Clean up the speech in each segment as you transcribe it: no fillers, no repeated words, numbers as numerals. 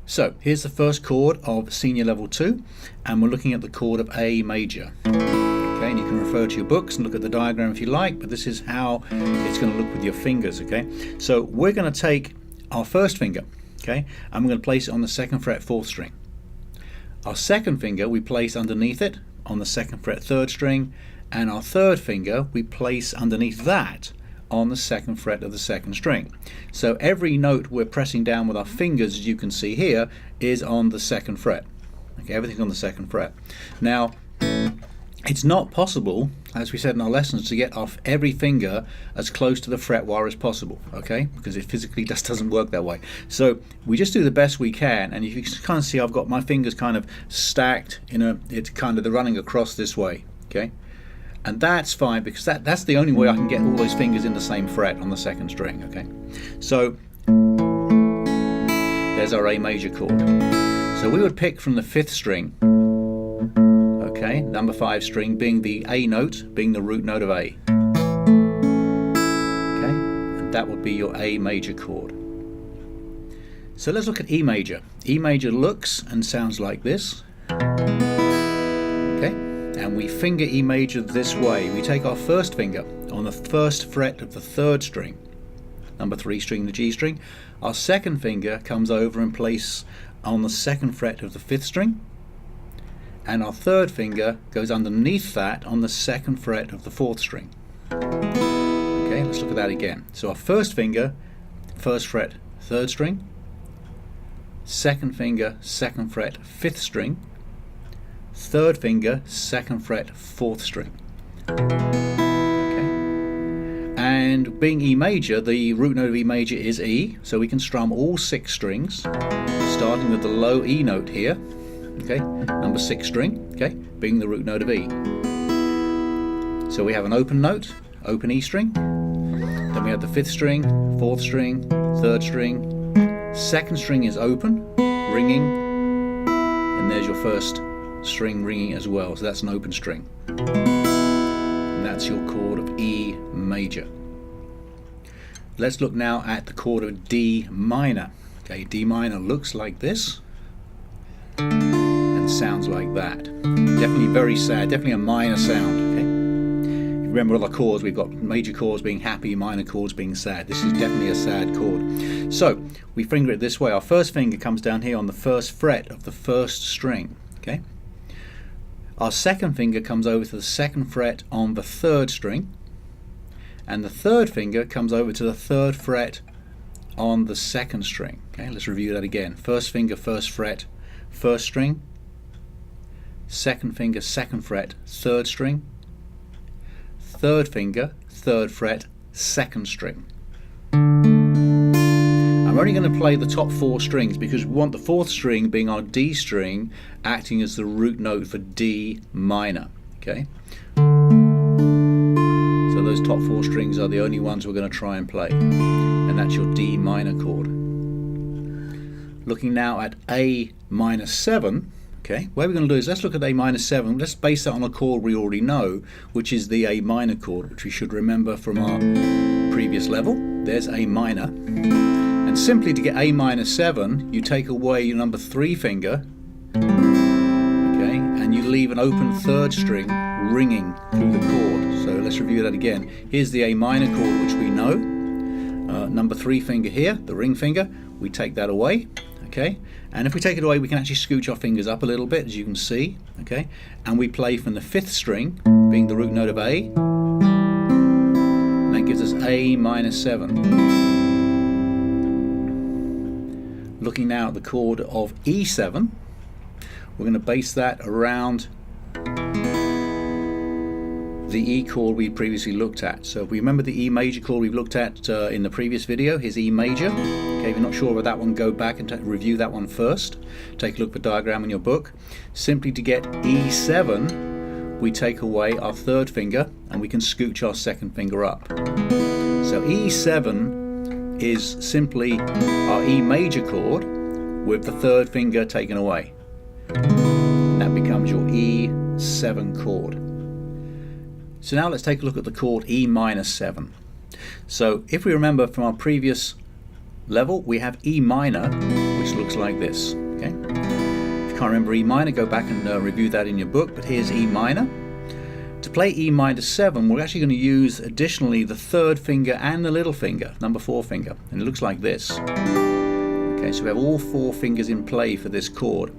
So here's the first chord of senior level 2, and we're looking at the chord of A major. Okay, and you can refer to your books and look at the diagram if you like, but this is how it's going to look with your fingers. Okay, so we're going to take our first finger, okay, and we're going to place it on the 2nd fret 4th string. Our second finger we place underneath it on the 2nd fret 3rd string, and our third finger we place underneath that on the 2nd fret of the 2nd string. So every note we're pressing down with our fingers, as you can see here, is on the 2nd fret. Okay, everything's on the 2nd fret. Now, it's not possible, as we said in our lessons, to get off every finger as close to the fret wire as possible, okay, because it physically just doesn't work that way. So we just do the best we can, and you can kind of see I've got my fingers kind of stacked it's kind of, they're running across this way, okay. And that's fine, because that's the only way I can get all those fingers in the same fret on the 2nd string, okay? So there's our A major chord. So we would pick from the 5th string, okay, number 5 string being the A note, being the root note of A. Okay, and that would be your A major chord. So let's look at E major. E major looks and sounds like this. Okay. And we finger E major this way. We take our first finger on the 1st fret of the 3rd string, number 3 string, the G string. Our second finger comes over and place on the 2nd fret of the 5th string, and our third finger goes underneath that on the 2nd fret of the 4th string. Okay, let's look at that again. So our first finger, 1st fret, 3rd string, second finger, 2nd fret, 5th string, third finger, 2nd fret, 4th string. Okay. And being E major, the root note of E major is E, so we can strum all 6 strings, starting with the low E note here, okay, number 6 string, okay, being the root note of E. So we have an open note, open E string, then we have the 5th string, 4th string, 3rd string, 2nd string is open, ringing, and there's your first string ringing as well, so that's an open string, and that's your chord of E major. Let's look now at the chord of D minor. Okay, D minor looks like this and sounds like that. Definitely very sad, definitely a minor sound. Okay, if you remember all the chords, we've got major chords being happy, minor chords being sad. This is definitely a sad chord. So we finger it this way. Our first finger comes down here on the 1st fret of the 1st string. Okay, our second finger comes over to the 2nd fret on the 3rd string, and the third finger comes over to the 3rd fret on the 2nd string. Okay, let's review that again. First finger, 1st fret, 1st string, second finger, 2nd fret, 3rd string, third finger, 3rd fret, 2nd string. I'm only going to play the top 4 strings because we want the 4th string being our D string acting as the root note for D minor. Okay, so those top 4 strings are the only ones we're going to try and play, and that's your D minor chord. Looking now at A minor 7. Okay, what we're going to do is let's look at A minor 7. Let's base that on a chord we already know, which is the A minor chord, which we should remember from our previous level. There's A minor. And simply to get A minor 7, you take away your number 3 finger, okay, and you leave an open 3rd string ringing through the chord. So let's review that again. Here's the A minor chord, which we know. Number 3 finger here, the ring finger, we take that away, okay, and if we take it away we can actually scooch our fingers up a little bit, as you can see, okay, and we play from the 5th string, being the root note of A, and that gives us A minor 7. Looking now at the chord of E7, we're going to base that around the E chord we previously looked at. So if we remember the E major chord we've looked at in the previous video, here's E major. Okay, if you're not sure about that one, go back and review that one first. Take a look at the diagram in your book. Simply to get E7, we take away our 3rd finger and we can scooch our 2nd finger up. So E7 is simply our E major chord with the 3rd finger taken away. And that becomes your E7 chord. So now let's take a look at the chord E minor 7. So if we remember from our previous level, we have E minor, which looks like this. Okay? If you can't remember E minor, go back and review that in your book, but here's E minor. To play E minor 7, we're actually going to use additionally the third finger and the little finger, number 4 finger, and it looks like this. Okay, so we have all 4 fingers in play for this chord.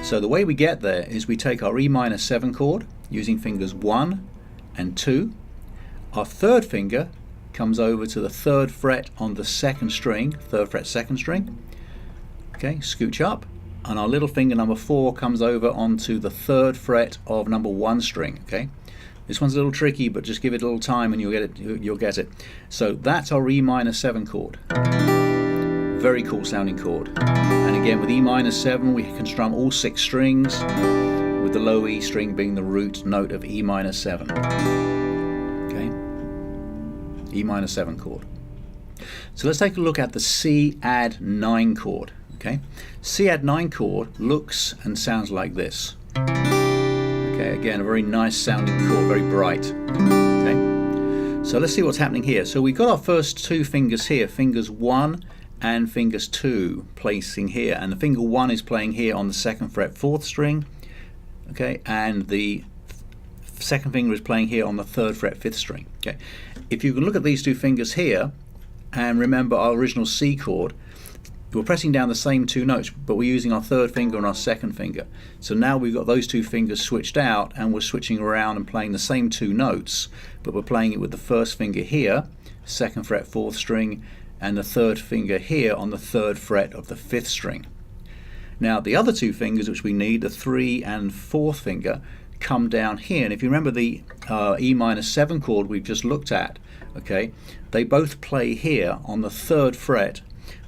So the way we get there is we take our E minor 7 chord using fingers 1 and 2. Our third finger comes over to the 3rd fret on the 2nd string, 3rd fret 2nd string. Okay, scooch up, and our little finger number 4 comes over onto the 3rd fret of number 1 string. Okay, this one's a little tricky, but just give it a little time and you'll get it. You'll get it. So that's our E minor 7 chord. Very cool sounding chord. And again, with E minor 7, we can strum all 6 strings, with the low E string being the root note of E minor 7. Okay, E minor 7 chord. So let's take a look at the C add 9 chord. Okay, C add 9 chord looks and sounds like this. Okay, again, a very nice sounding chord, very bright. Okay, so let's see what's happening here. So we've got our first 2 fingers here, fingers 1 and fingers 2 placing here, and the finger 1 is playing here on the 2nd fret 4th string. Okay, and the second finger is playing here on the 3rd fret 5th string. Okay, if you can look at these 2 fingers here and remember our original C chord, we're pressing down the same 2 notes, but we're using our 3rd finger and our 2nd finger. So now we've got those 2 fingers switched out, and we're switching around and playing the same 2 notes, but we're playing it with the 1st finger here, 2nd fret 4th string, and the 3rd finger here on the 3rd fret of the 5th string. Now the other 2 fingers which we need, the 3 and 4th finger, come down here, and if you remember the E minor 7 chord we've just looked at, okay, they both play here on the 3rd fret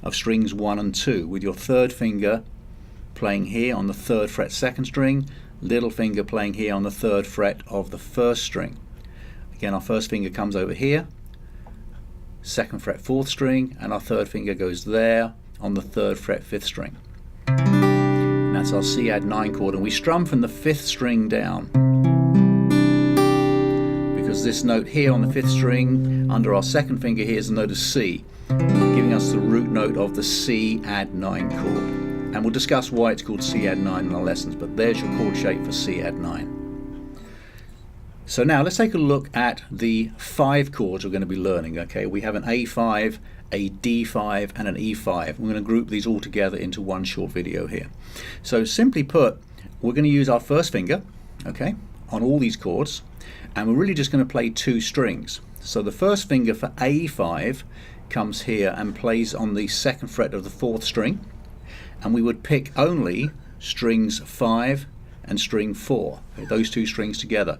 of strings 1 and 2, with your 3rd finger playing here on the 3rd fret 2nd string, little finger playing here on the 3rd fret of the 1st string. Again, our 1st finger comes over here, 2nd fret 4th string, and our 3rd finger goes there on the 3rd fret 5th string. And that's our C add 9 chord, and we strum from the 5th string down, because this note here on the 5th string under our 2nd finger here is the note of C, giving us the root note of the C add 9 chord. And we'll discuss why it's called C add 9 in our lessons, but there's your chord shape for C add 9. So now let's take a look at the 5 chords we're going to be learning. Okay, we have an A5, a D5 and an E5. We're going to group these all together into one short video here. So simply put, we're going to use our 1st finger, okay, on all these chords, and we're really just going to play 2 strings. So the 1st finger for A5 comes here and plays on the 2nd fret of the 4th string, and we would pick only strings 5 and string 4, okay, those 2 strings together.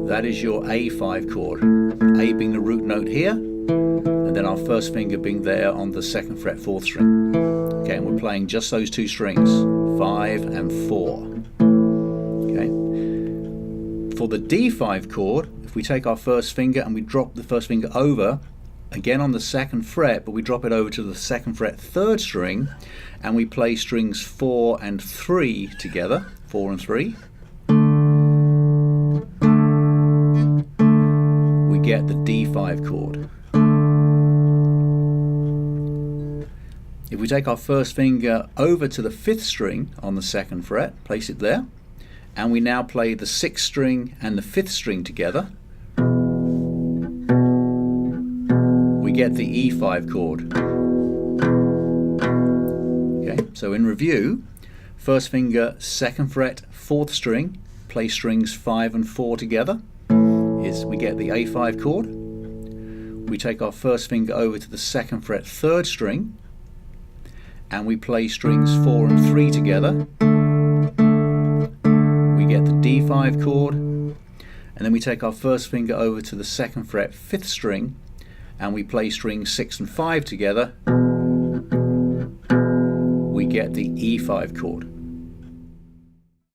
That is your A5 chord, A being the root note here, and then our 1st finger being there on the 2nd fret 4th string. Okay, and we're playing just those 2 strings, 5 and 4. Okay. For the D5 chord, if we take our 1st finger and we drop the 1st finger over, again on the 2nd fret, but we drop it over to the 2nd fret 3rd string, and we play strings 4 and 3 together, 4 and 3. We get the D5 chord. If we take our 1st finger over to the 5th string on the 2nd fret, place it there, and we now play the 6th string and the 5th string together, we get the E5 chord. Okay, so in review, 1st finger, 2nd fret, 4th string, play strings 5 and 4 together, we get the A5 chord. We take our 1st finger over to the 2nd fret 3rd string, and we play strings 4 and 3 together. We get the D5 chord, and then we take our 1st finger over to the 2nd fret 5th string, and we play strings 6 and 5 together. We get the E5 chord.